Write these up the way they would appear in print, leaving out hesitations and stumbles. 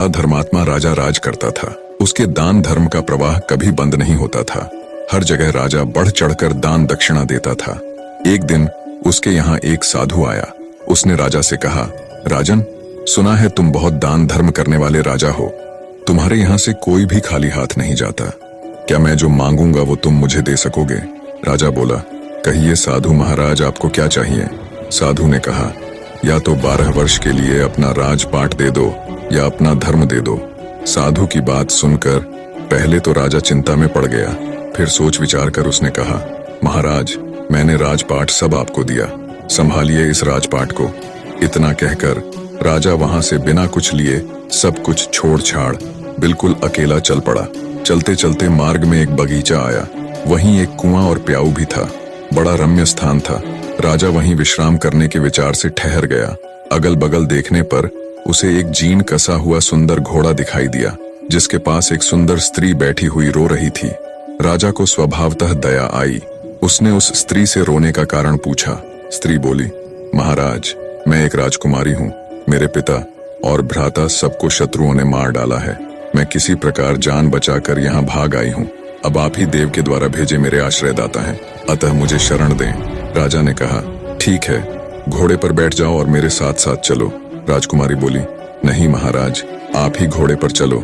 अधर्मात्मा राजा राज करता था। उसके दान धर्म का प्रवाह कभी बंद नहीं होता था। हर जगह राजा बढ़ चढ़कर दान दक्षिणा देता था। एक दिन उसके यहाँ एक साधु आया। उसने राजा से कहा, राजन, सुना है तुम बहुत दान धर्म करने वाले राजा हो। तुम्हारे यहाँ से कोई भी खाली हाथ नहीं जाता। क्या मैं जो मांगूंगा वो तुम मुझे दे सकोगे? राजा बोला, कहिए साधु महाराज, आपको क्या चाहिए? साधु ने कहा, या तो 12 वर्ष के लिए अपना राजपाट दे दो या अपना धर्म दे दो। साधु की बात सुनकर पहले तो राजा चिंता में पड़ गया, फिर सोच विचार कर उसने कहा, महाराज, मैंने राजपाट सब आपको दिया, संभालिए इस राजपाट को। इतना कहकर राजा वहां से बिना कुछ लिए सब कुछ छोड़ छाड़ बिल्कुल अकेला चल पड़ा। चलते चलते मार्ग में एक बगीचा आया। वहीं एक कुआं और प्याऊ भी था। बड़ा रम्य स्थान था। राजा वहीं विश्राम करने के विचार से ठहर गया। अगल बगल देखने पर उसे एक जीर्ण कसा हुआ सुंदर घोड़ा दिखाई दिया, जिसके पास एक सुंदर स्त्री बैठी हुई रो रही थी। राजा को स्वभावतः दया आई। उसने उस स्त्री से रोने का कारण पूछा। स्त्री बोली, महाराज, मैं एक राजकुमारी हूँ। मेरे पिता और भ्राता सबको शत्रुओं ने मार डाला है। मैं किसी प्रकार जान बचाकर यहाँ भाग आई हूँ। अब आप ही देव के द्वारा भेजे मेरे आश्रयदाता हैं, अतः मुझे शरण दें। राजा ने कहा, ठीक है, घोड़े पर बैठ जाओ और मेरे साथ साथ चलो। राजकुमारी बोली, नहीं महाराज, आप ही घोड़े पर चलो।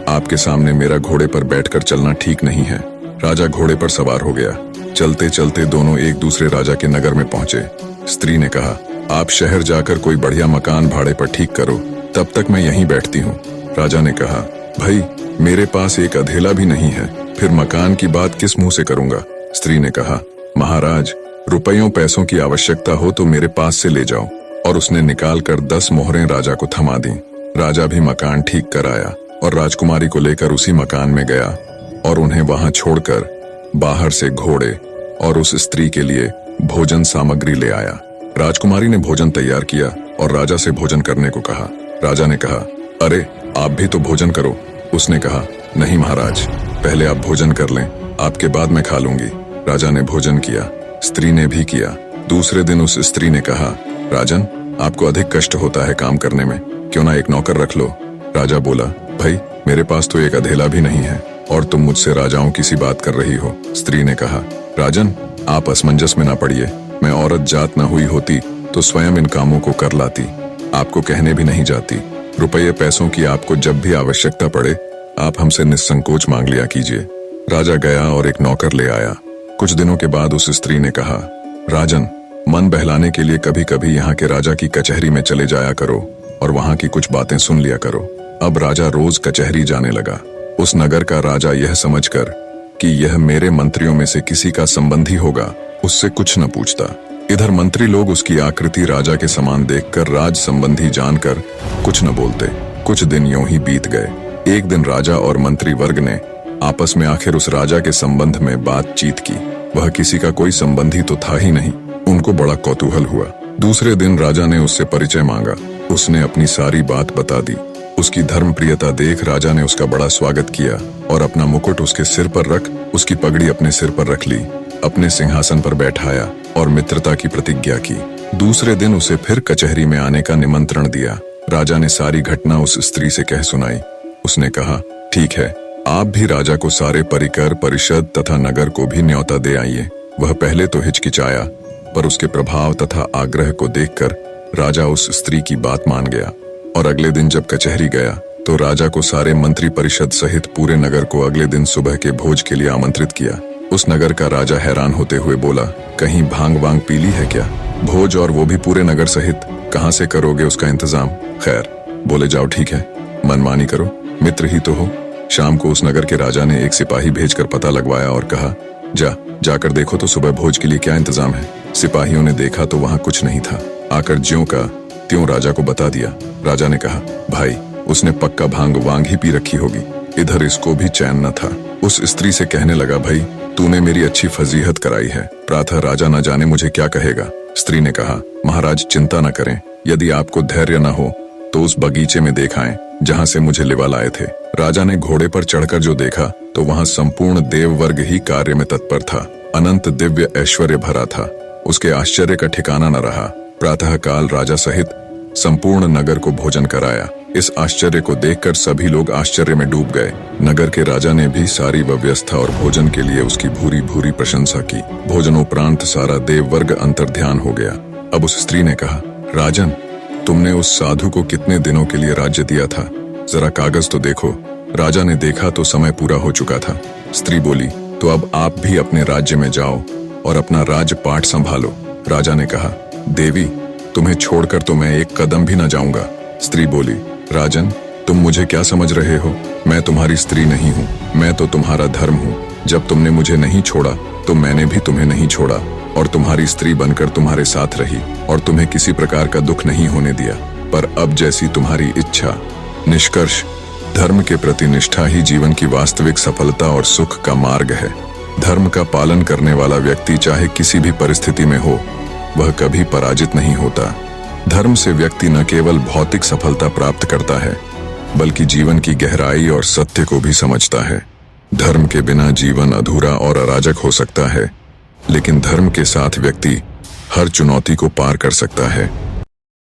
आपके सामने मेरा घोड़े पर बैठकर चलना ठीक नहीं है। राजा घोड़े पर सवार हो गया। चलते चलते दोनों एक दूसरे राजा के नगर में पहुंचे। स्त्री ने कहा, आप शहर जाकर कोई बढ़िया मकान भाड़े पर ठीक करो, तब तक मैं यहीं बैठती हूँ। राजा ने कहा, भाई, मेरे पास एक अधेला भी नहीं है, फिर मकान की बात किस मुंह से करूंगा? स्त्री ने कहा, महाराज, रुपयों पैसों की आवश्यकता हो तो मेरे पास से ले जाओ। और उसने निकाल कर 10 मोहरें राजा को थमा दी। राजा भी मकान ठीक कराया और राजकुमारी को लेकर उसी मकान में गया और उन्हें वहां छोड़कर बाहर से घोड़े और उस स्त्री के लिए भोजन सामग्री ले आया। राजकुमारी ने भोजन तैयार किया और राजा से भोजन करने को कहा। राजा ने कहा, अरे आप भी तो भोजन करो। उसने कहा, नहीं महाराज, पहले आप भोजन कर लें, आपके बाद मैं खा लूंगी। राजा ने भोजन किया, स्त्री ने भी किया। दूसरे दिन उस स्त्री ने कहा, राजन, आपको अधिक कष्ट होता है काम करने में, क्यों ना एक नौकर रख लो? राजा बोला, भाई, मेरे पास तो एक अधेला भी नहीं है और तुम मुझसे राजाओं की सी बात कर रही हो। स्त्री ने कहा, राजन, आप असमंजस में ना पड़िए। मैं औरत जात न हुई होती तो स्वयं इन कामों को कर लाती। आपको कहने भी नहीं जाती। रुपये पैसों की आपको जब भी आवश्यकता पड़े, आप हमसे निस्संकोच मांग लिया कीजिए। राजा गया और एक नौकर ले आया। कुछ दिनों के बाद उस स्त्री ने कहा, राजन, मन बहलाने के लिए कभी कभी यहाँ के राजा की कचहरी में चले जाया करो और वहाँ की कुछ बातें सुन लिया करो। अब राजा रोज कचहरी जाने लगा। उस नगर का राजा यह समझकर कि यह मेरे मंत्रियों में से किसी का संबंधी होगा, उससे कुछ न पूछता। इधर मंत्री लोग उसकी आकृति राजा के समान देखकर राज संबंधी जानकर कुछ न बोलते। कुछ दिन यूं ही बीत गए। एक दिन राजा और मंत्री वर्ग ने आपस में आखिर उस राजा के संबंध में बातचीत की। वह किसी का कोई संबंधी तो था ही नहीं। उनको बड़ा कौतूहल हुआ। दूसरे दिन राजा ने उससे परिचय मांगा। उसने अपनी सारी बात बता दी। उसकी धर्मप्रियता देख राजा ने उसका बड़ा स्वागत किया और अपना मुकुट उसके सिर पर रख उसकी पगड़ी अपने सिर पर रख ली, अपने सिंहासन पर बैठाया और मित्रता की प्रतिज्ञा की। दूसरे दिन उसे फिर कचहरी में आने का निमंत्रण दिया। राजा ने सारी घटना उस स्त्री से कह सुनाई। उसने कहा, ठीक है, आप भी राजा को सारे परिकर, परिषद तथा नगर को भी न्योता दे आइए। वह पहले तो हिचकिचाया, पर उसके प्रभाव तथा आग्रह को देखकर राजा उस स्त्री की बात मान गया और अगले दिन जब कचहरी गया तो राजा को सारे मंत्री परिषद सहित पूरे नगर को अगले दिन सुबह के भोज के लिए आमंत्रित किया। उस नगर का राजा हैरान होते हुए बोला, कहीं भांग वांग पी ली है क्या? भोज और वो भी पूरे नगर सहित, कहाँ से करोगे उसका इंतजाम? खैर, बोले जाओ, ठीक है, मनमानी करो, मित्र ही तो हो। शाम को उस नगर के राजा ने एक सिपाही भेजकर पता लगवाया और कहा, जाकर देखो तो सुबह भोज के लिए क्या इंतजाम है। सिपाहियों ने देखा तो वहां कुछ नहीं था। आकर ज्यों का त्यों राजा को बता दिया। राजा ने कहा, भाई, उसने पक्का भांग वांग ही पी रखी होगी, इधर इसको भी चैन न था। उस स्त्री से कहने लगा, भाई, तूने मेरी अच्छी फजीहत कराई है, प्रातः राजा न जाने मुझे क्या कहेगा। स्त्री ने कहा, महाराज चिंता न करें, यदि आपको धैर्य न हो तो उस बगीचे में देखाएं जहां से मुझे लिवा लाए थे। राजा ने घोड़े पर चढ़कर जो देखा तो वहां संपूर्ण देव वर्ग ही कार्य में तत्पर था। अनंत दिव्य ऐश्वर्य भरा था। उसके आश्चर्य का ठिकाना न रहा। प्रातः काल राजा सहित संपूर्ण नगर को भोजन कराया। इस आश्चर्य को देखकर सभी लोग आश्चर्य में डूब गए। नगर के राजा ने भी सारी व्यवस्था और भोजन के लिए उसकी भूरी भूरी प्रशंसा की। भोजनोपरांत सारा देववर्ग अंतर्ध्यान हो गया। अब उस स्त्री ने कहा, राजन, तुमने उस साधु को कितने दिनों के लिए राज्य दिया था? जरा कागज तो देखो। राजा ने देखा तो समय पूरा हो चुका था। स्त्री बोली, तो अब आप भी अपने राज्य में जाओ और अपना राजपाट संभालो। राजा ने कहा, देवी, तुम्हें छोड़कर तो मैं एक कदम भी न जाऊंगा। स्त्री बोली, राजन, तुम मुझे क्या समझ रहे हो? मैं तुम्हारी स्त्री नहीं हूँ, मैं तो तुम्हारा धर्म हूँ। जब तुमने मुझे नहीं छोड़ा तो मैंने भी तुम्हें नहीं छोड़ा और तुम्हारी स्त्री बनकर तुम्हारे साथ रही और तुम्हें किसी प्रकार का दुख नहीं होने दिया। पर अब जैसी तुम्हारी इच्छा। निष्कर्ष, धर्म के प्रति निष्ठा ही जीवन की वास्तविक सफलता और सुख का मार्ग है। धर्म का पालन करने वाला व्यक्ति चाहे किसी भी परिस्थिति में हो, वह कभी पराजित नहीं होता। धर्म से व्यक्ति न केवल भौतिक सफलता प्राप्त करता है, बल्कि जीवन की गहराई और सत्य को भी समझता है। धर्म के बिना जीवन अधूरा और अराजक हो सकता है, लेकिन धर्म के साथ व्यक्ति हर चुनौती को पार कर सकता है।